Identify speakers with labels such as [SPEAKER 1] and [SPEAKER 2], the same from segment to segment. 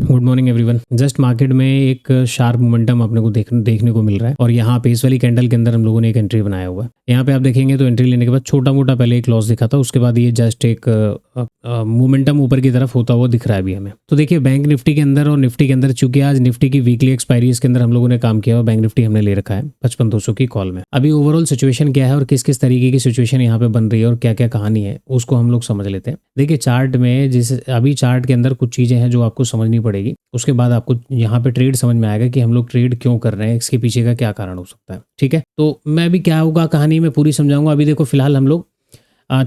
[SPEAKER 1] Good morning everyone. Just market में एक sharp momentum अपने को देखने को मिल रहा है और यहाँ पे इस वाली कैंडल के अंदर हम लोगों ने एक एंट्री बनाया हुआ है। यहाँ पे आप देखेंगे तो एंट्री लेने के बाद छोटा मोटा पहले एक लॉस दिखा था, उसके बाद ये जस्ट एक मोमेंटम ऊपर की तरफ होता हुआ दिख रहा है अभी हमें। तो देखिए बैंक निफ्टी के अंदर और निफ्टी के अंदर, चूंकि आज निफ्टी की वीकली एक्सपायरी के अंदर हम लोगों ने काम किया और बैंक निफ्टी हमने ले रखा है 55,200 की कॉल में। अभी ओवरऑल सिचुएशन क्या है और किस किस तरीके की सिचुएशन यहाँ पे बन रही है और क्या क्या कहानी है उसको हम लोग समझ लेते हैं। देखिए चार्ट में जिस अभी चार्ट के अंदर कुछ चीजें हैं जो आपको समझनी पड़ेगी, उसके बाद आपको यहाँ पे ट्रेड समझ में आएगा कि हम लोग ट्रेड क्यों कर रहे हैं, इसके पीछे का क्या कारण हो सकता है। ठीक है, तो मैं भी क्या होगा कहानी में पूरी समझाऊंगा। अभी देखो फिलहाल हम लोग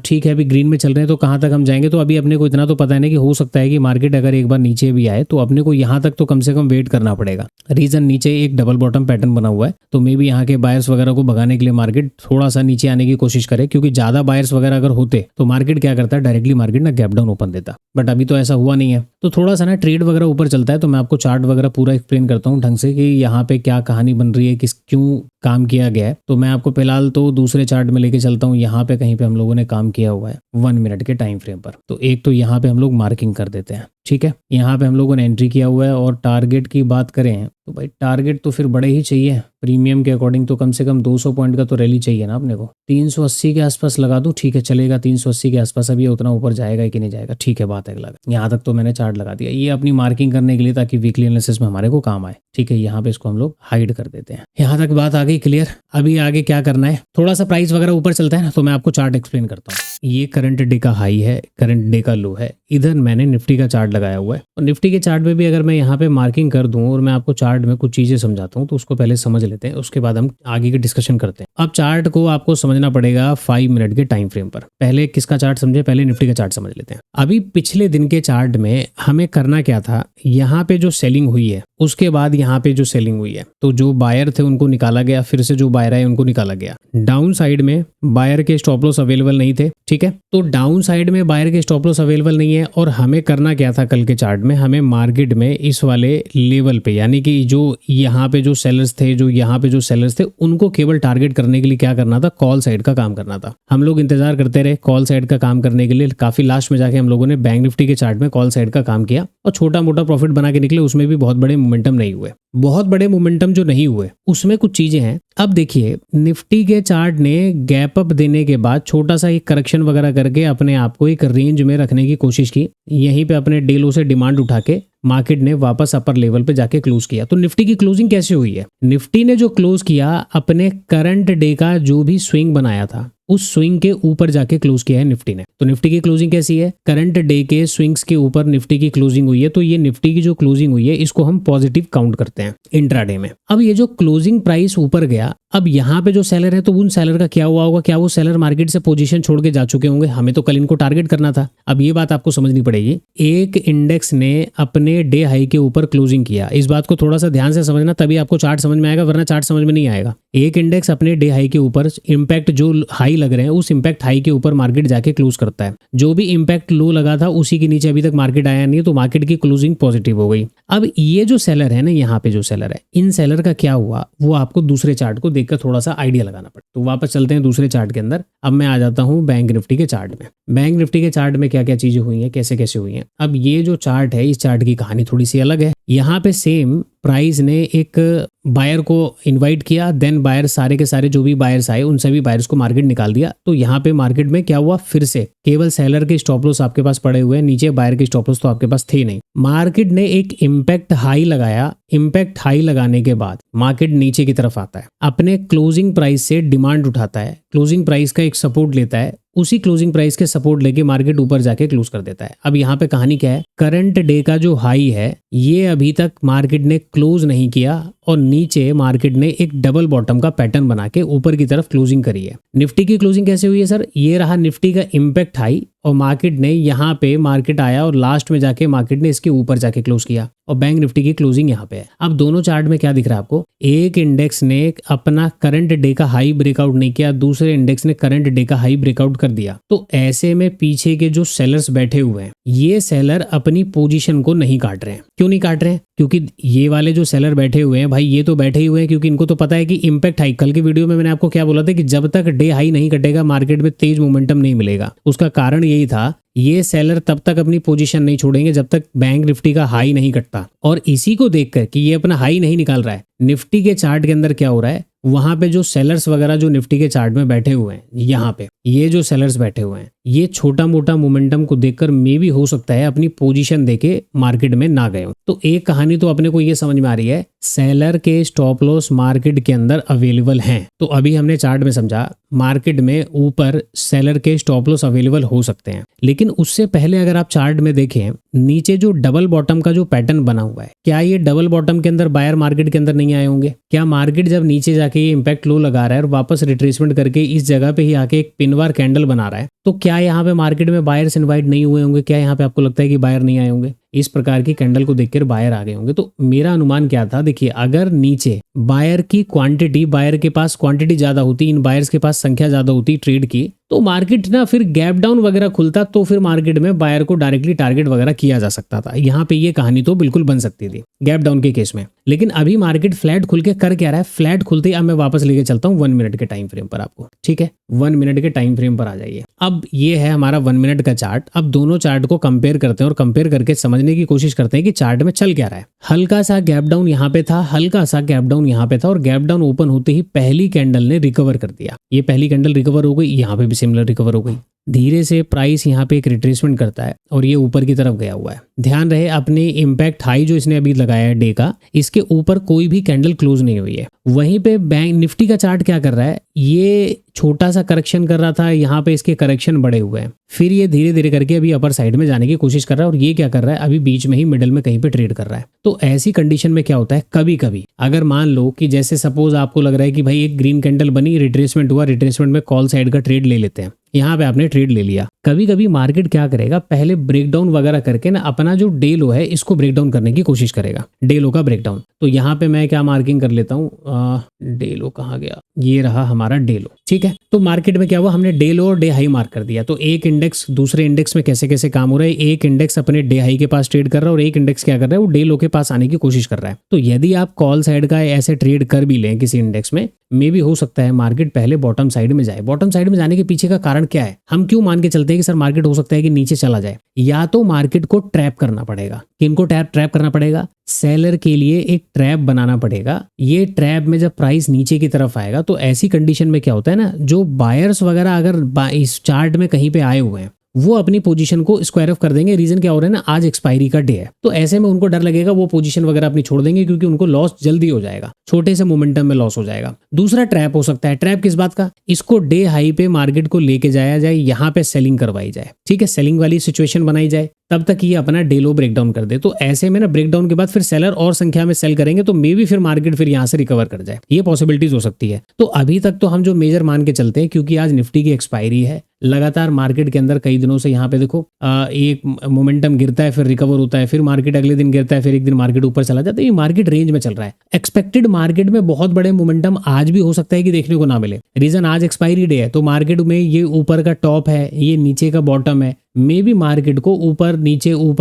[SPEAKER 1] ठीक है अभी ग्रीन में चल रहे हैं, तो कहाँ तक हम जाएंगे तो अभी अपने को इतना तो पता है ना कि हो सकता है कि मार्केट अगर एक बार नीचे भी आए तो अपने को यहाँ तक तो कम से कम वेट करना पड़ेगा। रीजन नीचे एक डबल बॉटम पैटर्न बना हुआ है, तो मे भी यहाँ के बायर्स वगैरह को भगाने के लिए मार्केट थोड़ा सा नीचे आने की कोशिश करे, क्योंकि ज्यादा बायर्स वगैरह अगर होते तो मार्केट क्या करता है, डायरेक्टली मार्केट ना गैप डाउन ओपन देता। बट अभी तो ऐसा हुआ नहीं है, तो थोड़ा सा ना ट्रेड वगैरह ऊपर चलता है। तो मैं आपको चार्ट वगैरह पूरा एक्सप्लेन करता हूँ ढंग से कि यहाँ पे क्या कहानी बन रही है, किस क्यों काम किया गया है। तो मैं आपको फिलहाल तो दूसरे चार्ट में लेके चलता हूँ। यहाँ पे कहीं पे हम लोगों ने काम किया हुआ है 1 मिनट के टाइम फ्रेम पर। तो एक तो यहाँ पे हम लोग मार्किंग कर देते हैं। ठीक है, यहाँ पे हम लोगों ने एंट्री किया हुआ है और टारगेट की बात करें तो भाई टारगेट तो फिर बड़े ही चाहिए प्रीमियम के अकॉर्डिंग, तो कम से कम 200 पॉइंट का तो रैली चाहिए ना अपने को। 380 के आसपास लगा दूं, ठीक है चलेगा 380 के आसपास। अभी उतना ऊपर जाएगा कि नहीं जाएगा, ठीक है बात है अगला। यहाँ तक तो मैंने चार्ट लगा दिया, ये अपनी मार्किंग करने के लिए ताकि वीकली एनालिसिस में हमारे को काम आए। ठीक है, यहाँ पे इसको हम लोग हाइड कर देते हैं। यहाँ तक बात आ गई क्लियर। अभी आगे क्या करना है, थोड़ा सा प्राइस वगैरह ऊपर चलता है ना, तो मैं आपको चार्ट एक्सप्लेन करता हूँ। ये करंट डे का हाई है, करंट डे का लो है। इधर मैंने निफ्टी का चार्ट लगाया हुआ है और निफ्टी के चार्ट में भी अगर मैं यहाँ पे मार्किंग कर दूं और मैं आपको चार्ट में कुछ चीजें समझाता हूँ तो उसको पहले समझ लेते हैं, उसके बाद हम आगे की डिस्कशन करते हैं। अब चार्ट को आपको समझना पड़ेगा 5 मिनट के टाइम फ्रेम पर। पहले किसका चार्ट समझे, पहले निफ्टी का चार्ट समझ लेते हैं। अभी पिछले दिन के चार्ट में हमें करना क्या था, यहाँ पे जो सेलिंग हुई है उसके बाद यहाँ पे जो सेलिंग हुई है, तो जो बायर थे उनको निकाला गया, फिर से जो बायर आए उनको निकाला गया। डाउन साइड में बायर के स्टॉप लॉस अवेलेबल नहीं थे। ठीक है, तो डाउन साइड में बायर के स्टॉप लॉस अवेलेबल नहीं है और हमें करना क्या था कल के चार्ट में, हमें मार्केट में इस वाले लेवल पे, यानी कि जो यहाँ पे जो सेलर्स थे, जो यहाँ पे जो सेलर्स थे, उनको केवल टारगेट करने के लिए क्या करना था, कॉल साइड का काम करना था। हम लोग इंतजार करते रहे कॉल साइड का काम करने के लिए। काफी लास्ट में जाके हम लोगों ने बैंक निफ्टी के चार्ट में कॉल साइड का काम किया और छोटा मोटा प्रॉफिट बना के निकले। उसमें भी बहुत बड़े मोमेंटम नहीं हुए। बहुत बड़े मोमेंटम जो नहीं हुए उसमें कुछ चीजें हैं। अब देखिए निफ्टी के चार्ट ने गैप अप देने के बाद छोटा सा एक करेक्शन वगैरह करके अपने आप को एक रेंज में रखने की कोशिश की। यहीं पे अपने डे लो से डिमांड उठा के मार्केट ने वापस अपर लेवल पे जाके क्लोज किया। तो निफ्टी की क्लोजिंग कैसे हुई है, निफ्टी ने जो क्लोज किया अपने करंट डे का जो भी स्विंग बनाया था उस स्विंग के ऊपर जाके क्लोज किया है निफ्टी ने। तो निफ्टी की क्लोजिंग कैसी है, करंट डे के स्विंग्स के ऊपर निफ्टी की क्लोजिंग हुई है। तो ये निफ्टी की जो क्लोजिंग हुई है इसको हम पॉजिटिव काउंट करते हैं इंट्राडे में। अब ये जो क्लोजिंग प्राइस ऊपर गया, अब यहाँ पे जो सेलर है तो उन सेलर का क्या हुआ होगा, क्या वो सेलर मार्केट से पोजीशन छोड़ के जा चुके होंगे। हमें तो कल इनको टारगेट करना था। अब ये बात आपको समझनी पड़ेगी, एक इंडेक्स ने अपने डे हाई के ऊपर क्लोजिंग किया। इस बात को थोड़ा सा ध्यान से समझना, तभी आपको चार्ट समझ में आएगा, वरना चार्ट समझ में नहीं आएगा। एक इंडेक्स अपने डे हाई के ऊपर इंपैक्ट जो हाई लग रहे हैं उस इंपैक्ट हाई के ऊपर मार्केट जाके क्लोज करता है। जो भी इंपैक्ट लो लगा था उसी के नीचे अभी तक मार्केट आया नहीं, तो मार्केट की क्लोजिंग पॉजिटिव हो गई। अब ये जो सेलर है ना, यहाँ पे जो सेलर है, इन सेलर का क्या हुआ वो आपको दूसरे चार्ट को देखकर थोड़ा सा आइडिया लगाना पड़ेगा। तो वापस चलते हैं दूसरे चार्ट के अंदर। अब मैं आ जाता हूँ बैंक निफ्टी के चार्ट में। बैंक निफ्टी के चार्ट में क्या क्या चीजें हुई हैं, कैसे कैसे हुई हैं। अब ये जो चार्ट है, इस चार्ट की कहानी थोड़ी सी अलग है। यहाँ पे सेम प्राइस ने एक बायर को इनवाइट किया, देन बायर सारे के सारे जो भी बायर्स आए उन सभी बायर्स को मार्केट निकाल दिया। तो यहाँ पे मार्केट में क्या हुआ, फिर से केवल सेलर के स्टॉप लॉस आपके पास पड़े हुए हैं, नीचे बायर के स्टॉप लॉस तो आपके पास थे नहीं। मार्केट ने एक इंपैक्ट हाई लगाया। इंपैक्ट हाई लगाने के बाद मार्केट नीचे की तरफ आता है, अपने क्लोजिंग प्राइस से डिमांड उठाता है, क्लोजिंग प्राइस का एक सपोर्ट लेता है, उसी क्लोजिंग प्राइस के सपोर्ट लेके मार्केट ऊपर जाके क्लोज कर देता है। अब यहाँ पे कहानी क्या है, करंट डे का जो हाई है ये अभी तक मार्केट ने क्लोज नहीं किया और नीचे मार्केट ने एक डबल बॉटम का पैटर्न बना के ऊपर की तरफ क्लोजिंग करी है। निफ्टी की क्लोजिंग कैसे हुई है सर, ये रहा निफ्टी का इंपैक्ट हाई और मार्केट ने यहाँ पे मार्केट आया और लास्ट में जाके मार्केट ने इसके ऊपर जाके क्लोज किया और बैंक निफ्टी की क्लोजिंग यहाँ पे है। अब दोनों चार्ट में क्या दिख रहा है आपको, एक इंडेक्स ने अपना करंट डे का हाई ब्रेकआउट नहीं किया, दूसरे इंडेक्स ने करंट डे का हाई ब्रेकआउट कर दिया। तो ऐसे में पीछे के जो सेलर्स बैठे हुए हैं, ये सेलर अपनी पोजीशन को नहीं काट रहे हैं। क्यों नहीं काट रहे हैं, क्योंकि ये वाले जो सेलर बैठे हुए हैं भाई भाई ये तो बैठे ही हुए हैं, क्योंकि इनको तो पता है कि इम्पैक्ट हाई, कल की वीडियो में मैंने आपको क्या बोला था कि जब तक डे हाई नहीं कटेगा मार्केट में तेज मोमेंटम नहीं मिलेगा। उसका कारण यही था, ये सेलर तब तक अपनी पोजीशन नहीं छोड़ेंगे जब तक बैंक निफ्टी का हाई नहीं कटता। और इसी को देखकर कि ये अपना हाई नहीं निकाल रहा है, निफ्टी के चार्ट के अंदर क्या हो रहा है, वहां पे जो सेलर्स वगैरह जो निफ्टी के चार्ट में बैठे हुए हैं, यहाँ पे ये जो सेलर्स बैठे हुए हैं, ये छोटा मोटा मोमेंटम को देखकर मे भी हो सकता है अपनी पोजीशन देके मार्केट में ना गए हो। तो एक कहानी तो अपने को ये समझ में आ रही है, सेलर के स्टॉप लॉस मार्केट के अंदर अवेलेबल हैं। तो अभी हमने चार्ट में समझा मार्केट में ऊपर सेलर के स्टॉप लॉस अवेलेबल हो सकते हैं, लेकिन उससे पहले अगर आप चार्ट में देखें, नीचे जो डबल बॉटम का जो पैटर्न बना हुआ है, क्या ये डबल बॉटम के अंदर बायर मार्केट के अंदर नहीं आए होंगे? क्या मार्केट जब नीचे जाके ये इम्पैक्ट लो लगा रहा है और वापस रिट्रेसमेंट करके इस जगह पे ही आके एक पिनवार कैंडल बना रहा है, तो क्या यहाँ पे मार्केट में बायर्स इनवाइट नहीं हुए होंगे? क्या यहाँ पे आपको लगता है कि बायर नहीं आए होंगे? इस प्रकार की कैंडल को देखकर बायर आ गए होंगे। तो मेरा अनुमान क्या था, देखिए अगर नीचे बायर की क्वांटिटी, बायर के पास क्वांटिटी ज्यादा होती, इन बायर्स के पास संख्या ज्यादा होती ट्रेड की, तो मार्केट ना फिर गैप डाउन वगैरह खुलता, तो फिर मार्केट में बायर को डायरेक्टली टारगेट वगैरह किया जा सकता था। यहाँ पे ये कहानी तो बिल्कुल बन सकती थी गैप डाउन के केस में। लेकिन अभी मार्केट फ्लैट खुल के कर क्या रहा है, फ्लैट खुलते ही अब मैं वापस लेके चलता हूँ 1 मिनट के टाइम फ्रेम पर आपको, ठीक है? 1 मिनट के टाइम फ्रेम पर आ जाइए। अब ये है हमारा 1 मिनट का चार्ट। अब दोनों चार्ट को कंपेयर करते हैं और कंपेयर करके समझने की कोशिश करते हैं कि चार्ट में चल क्या रहा है। हल्का सा गैप डाउन यहाँ पे था, हल्का सा गैप डाउन यहाँ पे था, और गैप डाउन ओपन होते ही पहली कैंडल ने रिकवर कर दिया। ये पहली कैंडल रिकवर हो गई, यहाँ पे भी सिमिलर रिकवर हो गई। धीरे से प्राइस यहाँ पे एक रिट्रेसमेंट करता है और ये ऊपर की तरफ गया हुआ है। ध्यान रहे, अपने इम्पैक्ट हाई जो इसने अभी लगाया है डे का, इसके ऊपर कोई भी कैंडल क्लोज नहीं हुई है। वहीं पे बैंक निफ्टी का चार्ट क्या कर रहा है, ये छोटा सा करेक्शन कर रहा था, यहाँ पे इसके करेक्शन बड़े हुए हैं, फिर ये धीरे धीरे करके अभी अपर साइड में जाने की कोशिश कर रहा है। और ये क्या कर रहा है, अभी बीच में ही मिडिल में कहीं पे ट्रेड कर रहा है। तो ऐसी कंडीशन में क्या होता है, कभी कभी अगर मान लो कि जैसे सपोज आपको लग रहा है कि भाई एक ग्रीन कैंडल बनी, रिट्रेसमेंट हुआ, रिट्रेसमेंट में कॉल साइड का ट्रेड ले लेते हैं, यहाँ पे आपने ट्रेड ले लिया। कभी कभी मार्केट क्या करेगा, पहले ब्रेकडाउन वगैरह करके ना अपना जो डे लो है इसको ब्रेकडाउन करने की कोशिश करेगा, डे लो का ब्रेकडाउन। तो यहाँ पे मैं क्या मार्किंग कर लेता हूँ, डे लो कहाँ गया, ये रहा हमारा डे लो, ठीक है? तो मार्केट में क्या हुआ, हमने डे लो और डे हाई मार्क कर दिया। तो एक इंडेक्स दूसरे इंडेक्स में कैसे कैसे काम हो रहा है, एक इंडेक्स अपने डे हाई के पास ट्रेड कर रहा है और एक इंडेक्स क्या कर रहा है, वो डे लो के पास आने की कोशिश कर रहा है। तो यदि आप कॉल साइड का ऐसे ट्रेड कर भी लें किसी इंडेक्स में, मे भी हो सकता है मार्केट पहले बॉटम साइड में जाए। बॉटम साइड में जाने के पीछे का कारण क्या है, हम क्यों मान के चलते हैं कि सर मार्केट हो सकता है कि नीचे चला जाए? या तो मार्केट को ट्रैप करना पड़ेगा। किनको ट्रैप करना पड़ेगा? सेलर के लिए एक ट्रैप बनाना पड़ेगा। ये ट्रैप में जब प्राइस नीचे की तरफ आएगा, तो ऐसी कंडीशन में क्या होता है ना, जो बायर्स वगैरह अगर इस चार्ट में कहीं पे आए हुए हैं, वो अपनी पोजीशन को स्क्वायर ऑफ कर देंगे। रीजन क्या हो रहा है ना, आज एक्सपायरी का डे है, तो ऐसे में उनको डर लगेगा, वो पोजीशन वगैरह अपनी छोड़ देंगे, क्योंकि उनको लॉस जल्दी हो जाएगा, छोटे से मोमेंटम में लॉस हो जाएगा। दूसरा ट्रैप हो सकता है, ट्रैप किस बात का, इसको डे हाई पे मार्केट को लेके जाया जाए, यहाँ पे सेलिंग करवाई जाए, ठीक है, सेलिंग वाली सिचुएशन बनाई जाए, तब तक ये अपना डे लो ब्रेकडाउन कर दे। तो ऐसे में ना ब्रेकडाउन के बाद फिर सेलर और संख्या में सेल करेंगे, तो मे भी फिर मार्केट फिर यहाँ से रिकवर कर जाए, ये पॉसिबिलिटीज हो सकती है। तो अभी तक तो हम जो मेजर मान के चलते हैं, क्योंकि आज निफ्टी की एक्सपायरी है, लगातार मार्केट के अंदर कई दिनों से यहाँ पे देखो एक मोमेंटम गिरता है, फिर रिकवर होता है, फिर मार्केट अगले दिन गिरता है, फिर एक दिन मार्केट ऊपर चला जाता है। ये मार्केट रेंज में चल रहा है। एक्सपेक्टेड मार्केट में बहुत बड़े मोमेंटम आज भी हो सकता है कि देखने को ना मिले। रीजन आज एक्सपायरी डे है, तो मार्केट में ये ऊपर का टॉप है, ये नीचे का बॉटम है, मे भी मार्केट को ऊपर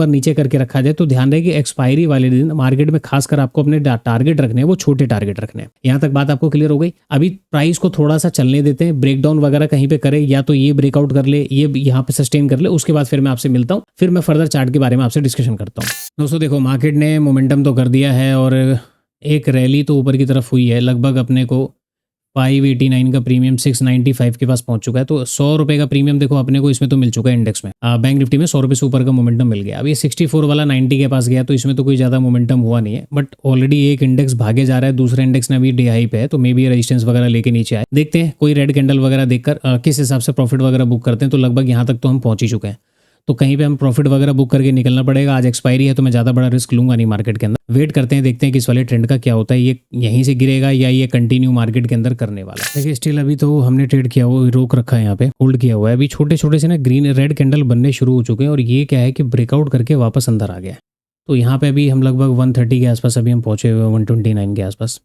[SPEAKER 1] नीचे करके रखा जाए। तो ध्यान रहे कि एक्सपायरी वाले दिन मार्केट में खासकर आपको अपने टारगेट रखने हैं, वो छोटे टारगेट रखने हैं। यहाँ तक बात आपको क्लियर हो गई। अभी प्राइस को थोड़ा सा चलने देते हैं, ब्रेकडाउन वगैरह कहीं पे करे, या तो ये ब्रेकआउट कर ले, ये यहाँ पे सस्टेन कर ले, उसके बाद फिर मैं आपसे मिलता हूँ, फिर मैं फर्दर चार्ट के बारे में आपसे डिस्कशन करता हूँ। दोस्तों देखो, मार्केट ने मोमेंटम तो कर दिया है और एक रैली तो ऊपर की तरफ हुई है। लगभग अपने को 589 का प्रीमियम 695 के पास पहुंच चुका है। तो 100 रुपये का प्रीमियम देखो अपने को इसमें तो मिल चुका है इंडेक्स में। बैंक निफ्टी में 100 रुपये से ऊपर का मोमेंटम मिल गया। अब ये 64 वाला 90 के पास गया, तो इसमें तो कोई ज़्यादा मोमेंटम हुआ नहीं है, बट ऑलरेडी एक इंडेक्स भागे जा रहा है, दूसरा इंडेक्स ने अभी डे हाई पे है, तो मे बी रेजिस्टेंस वगैरह लेके नीचे आए। देखते हैं कोई रेड कैंडल वगैरह देखकर किस हिसाब से प्रॉफिट वगैरह बुक करते हैं। तो लगभग यहाँ तक तो हम पहुँच ही चुके हैं, तो कहीं पे हम प्रॉफिट वगैरह बुक करके निकलना पड़ेगा। आज एक्सपायरी है, तो मैं ज़्यादा बड़ा रिस्क लूंगा नहीं मार्केट के अंदर। वेट करते हैं, देखते हैं कि इस वाले ट्रेंड का क्या होता है, ये यहीं से गिरेगा या ये कंटिन्यू मार्केट के अंदर करने वाला है। देखिए स्टिल अभी तो हमने ट्रेड किया हुआ, रोक रखा है, यहाँ पे होल्ड किया हुआ है। अभी छोटे छोटे से ना ग्रीन रेड कैंडल बनने शुरू हो चुके हैं, और ये क्या है कि ब्रेकआउट करके वापस अंदर आ गया है। तो यहाँ पे अभी हम लगभग 130 के आसपास अभी हम पहुँचे हुए, 129 के आसपास।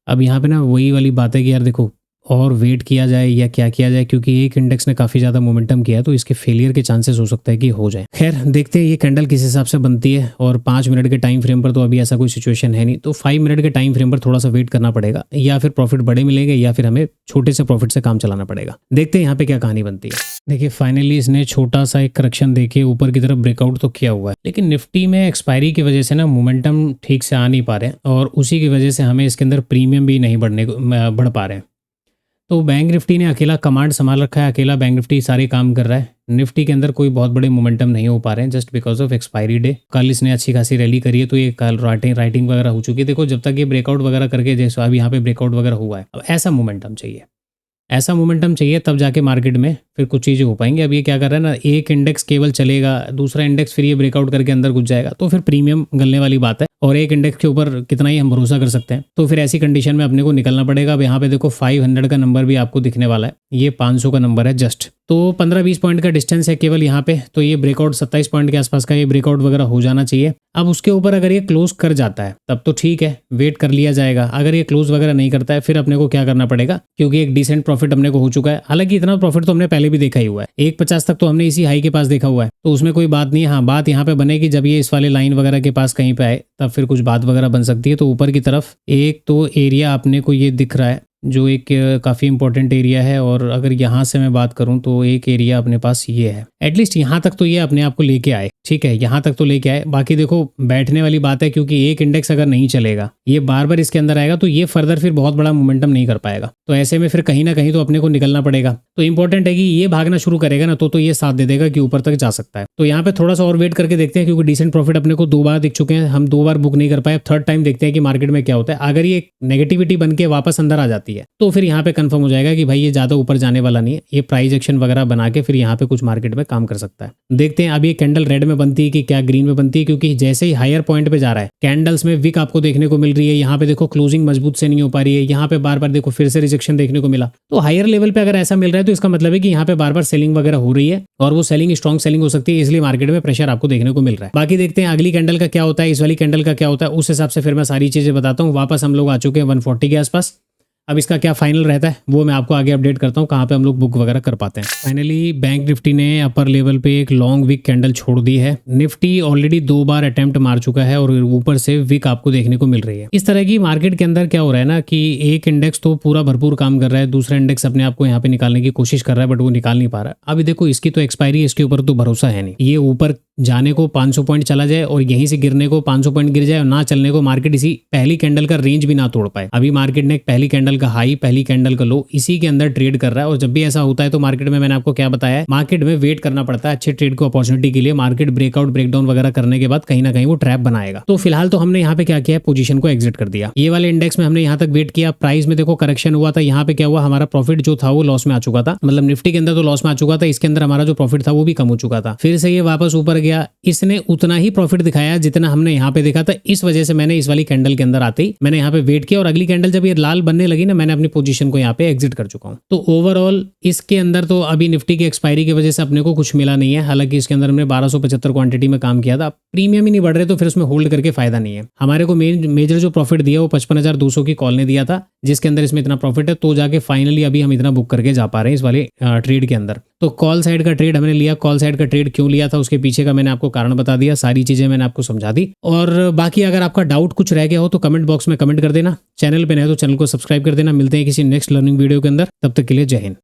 [SPEAKER 1] अब यहाँ पे ना वही वाली बात है कि यार देखो, और वेट किया जाए या क्या किया जाए, क्योंकि एक इंडेक्स ने काफ़ी ज़्यादा मोमेंटम किया है तो इसके फेलियर के चांसेस हो सकता है कि हो जाए। खैर देखते हैं ये कैंडल किस हिसाब से बनती है, और 5 मिनट के टाइम फ्रेम पर तो अभी ऐसा कोई सिचुएशन है नहीं, तो 5 मिनट के टाइम फ्रेम पर थोड़ा सा वेट करना पड़ेगा, या फिर प्रॉफिट बड़े मिलेंगे या फिर हमें छोटे से प्रॉफिट से काम चलाना पड़ेगा। देखते हैं यहाँ पे क्या कहानी बनती है। देखिए फाइनली इसने छोटा सा एक करेक्शन देके ऊपर की तरफ ब्रेकआउट तो किया हुआ है, लेकिन निफ्टी में एक्सपायरी की वजह से ना मोमेंटम ठीक से आ नहीं पा रहे हैं, और उसी की वजह से हमें इसके अंदर प्रीमियम भी नहीं बढ़ पा रहे हैं। तो बैंक निफ्टी ने अकेला कमांड संभाल रखा है, अकेला बैंक निफ्टी सारे काम कर रहा है। निफ्टी के अंदर कोई बहुत बड़े मोमेंटम नहीं हो पा रहे हैं just because of expiry day. कल इसने अच्छी खासी रैली करी है, तो ये कल राइटिंग वगैरह हो चुकी है। देखो जब तक ये ब्रेकआउट वगैरह करके, जैसे अभी यहाँ पे ब्रेकआउट वगैरह हुआ है, अब ऐसा मोमेंटम चाहिए, ऐसा मोमेंटम चाहिए, तब जाके मार्केट में फिर कुछ चीज़ें हो पाएंगी। अब ये क्या कर रहा है ना, एक इंडेक्स केवल चलेगा, दूसरा इंडेक्स फिर ये ब्रेकआउट करके अंदर घुस जाएगा, तो फिर प्रीमियम गलने वाली बात है, और एक इंडेक्स के ऊपर कितना ही हम भरोसा कर सकते हैं। तो फिर ऐसी कंडीशन में अपने को निकलना पड़ेगा। अब यहाँ पे देखो 500 का नंबर भी आपको दिखने वाला है, ये 500 का नंबर है जस्ट, तो 15-20 पॉइंट का डिस्टेंस है केवल यहाँ पे। तो ये ब्रेकआउट 27 पॉइंट के आसपास का ये ब्रेकआउट वगैरह हो जाना चाहिए। अब उसके ऊपर अगर ये क्लोज कर जाता है तब तो ठीक है, वेट कर लिया जाएगा। अगर ये क्लोज वगैरह नहीं करता है फिर अपने को क्या करना पड़ेगा, क्योंकि एक डिसेंट प्रॉफिट अपने को हो चुका है। हालांकि इतना प्रॉफिट तो हमने पहले भी देखा ही हुआ है, 1.50 तक तो हमने इसी हाई के पास देखा हुआ है, तो उसमें कोई बात नहीं है। हाँ, बात यहाँ पे बनेगी जब ये इस वाले लाइन वगैरह के पास कहीं पे आए, तब फिर कुछ बात वगैरह बन सकती है। तो ऊपर की तरफ एक तो एरिया अपने को ये दिख रहा है जो एक काफ़ी इंपॉर्टेंट एरिया है, और अगर यहाँ से मैं बात करूँ तो एक एरिया अपने पास ये है, एटलीस्ट यहाँ तक तो ये अपने आप को लेके आए, ठीक है, यहाँ तक तो लेके आए। बाकी देखो बैठने वाली बात है, क्योंकि एक इंडेक्स अगर नहीं चलेगा, ये बार बार इसके अंदर आएगा, तो ये फर्दर फिर बहुत बड़ा मोमेंटम नहीं कर पाएगा। तो ऐसे में फिर कहीं ना कहीं तो अपने को निकलना पड़ेगा। तो इंपॉर्टेंट है कि ये भागना शुरू करेगा ना, तो ये साथ दे देगा कि ऊपर तक जा सकता है। तो यहाँ पे थोड़ा सा और वेट करके देखते हैं, क्योंकि डिसेंट प्रॉफिट अपने को 2 बार दिख चुके हैं, हम 2 बार बुक नहीं कर पाए। थर्ड टाइम देखते हैं कि मार्केट में क्या होता है। अगर ये नेगेटिविटी बन के वापस अंदर आ जाती है तो फिर यहाँ पे कंफर्म हो जाएगा कि भाई ये ज्यादा ऊपर जाने वाला नहीं है, ये प्राइस एक्शन वगैरह बना के फिर यहाँ पे कुछ मार्केट में काम कर सकता है। देखते हैं अब ये कैंडल रेड में बनती है कि क्या ग्रीन में बनती है, क्योंकि जैसे ही हायर पॉइंट पे जा रहा है कैंडल्स में विक आपको देखने को मिल रही है। यहाँ पे देखो क्लोजिंग मजबूत से नहीं हो पा रही है, यहाँ पे बार बार देखो फिर से रिजेक्शन देखने को मिला। तो हायर लेवल पे अगर ऐसा मिल रहा है तो इसका मतलब है कि यहाँ पे बार बार सेलिंग वगैरह हो रही है, और वो सेलिंग स्ट्रॉन्ग सेलिंग हो सकती है, इसलिए मार्केट में प्रेशर आपको देखने को मिल रहा है। बाकी देखते हैं अगली कैंडल का क्या होता है, इस वाली कैंडल का क्या होता है, उस हिसाब से फिर मैं सारी चीजें बताता हूँ। वापस हम लोग आ चुके हैं 140 के आसपास। अब इसका क्या फाइनल रहता है वो मैं आपको आगे अपडेट करता हूँ, कहाँ पे हम लोग बुक वगैरह कर पाते हैं। फाइनली बैंक निफ्टी ने अपर लेवल पे एक लॉन्ग विक कैंडल छोड़ दी है। निफ्टी ऑलरेडी 2 बार अटेम्प्ट मार चुका है, और ऊपर से विक आपको देखने को मिल रही है। इस तरह की मार्केट के अंदर क्या हो रहा है ना, कि एक इंडेक्स तो पूरा भरपूर काम कर रहा है, दूसरा इंडेक्स अपने आप को यहाँ पे निकालने की कोशिश कर रहा है, बट वो निकाल नहीं पा रहा। अभी देखो इसकी तो एक्सपायरी है, इसके ऊपर तो भरोसा है नहीं। ये ऊपर जाने को 500 पॉइंट चला जाए और यहीं से गिरने को 500 पॉइंट गिर जाए, और ना चलने को मार्केट इसी पहली कैंडल का रेंज भी ना तोड़ पाए। अभी मार्केट ने पहली कैंडल का हाई, पहली कैंडल का लो, इसी के अंदर ट्रेड कर रहा है। और जब भी ऐसा होता है तो मार्केट में, मैंने आपको क्या बताया है, मार्केट में वेट करना पड़ता है अच्छे ट्रेड को अपॉर्चुनिटी के लिए। मार्केट ब्रेकआउट ब्रेकडाउन वगैरह करने के बाद कहीं ना कहीं वो ट्रैप बनाएगा। तो फिलहाल तो हमने यहाँ पे क्या किया है, पोजीशन को एग्जिट कर दिया। ये वाले इंडेक्स में हमने यहाँ तक वेट किया। प्राइस में देखो करेक्शन हुआ था, यहाँ पे क्या हुआ, हमारा प्रॉफिट जो था वो लॉस में आ चुका था, मतलब निफ्टी के अंदर तो लॉस में आ चुका था, इसके अंदर हमारा जो प्रॉफिट था वो भी कम हो चुका था। फिर से ये वापस ऊपर गया, इसने उतना ही प्रॉफिट दिखाया जितना हमने यहाँ पे देखा था। इस वजह से मैंने इस वाली कैंडल के अंदर आते ही मैंने यहाँ पे वेट किया, और अगली कैंडल जब ये लाल बनने लगी ना, मैंने अपनी पोजीशन को यहाँ पे एग्जिट कर चुका हूँ। तो ओवरऑल इसके अंदर तो अभी निफ्टी की एक्सपायरी की वजह से अपने को कुछ मिला नहीं है। हालांकि इसके अंदर हमने 1275 क्वांटिटी में काम किया था। प्रीमियम ही नहीं बढ़ रहे तो फिर उसमें होल्ड करके फायदा नहीं है। हमारे को मेजर जो प्रॉफिट दिया वो 55,200 की कॉल ने दिया था, जिसके अंदर इसमें इतना प्रॉफिट है, तो जाके फाइनली अभी हम इतना बुक करके जा पा रहे हैं इस वाले ट्रेड के अंदर। तो कॉल साइड का ट्रेड हमने लिया। कॉल साइड का ट्रेड क्यों लिया था उसके पीछे का मैंने आपको कारण बता दिया, सारी चीजें मैंने आपको समझा दी। और बाकी अगर आपका डाउट कुछ रह गया हो तो कमेंट बॉक्स में कमेंट कर देना। चैनल पे नए तो चैनल को सब्सक्राइब कर देना। मिलते हैं किसी नेक्स्ट लर्निंग वीडियो के अंदर, तब तक के लिए जय हिंद।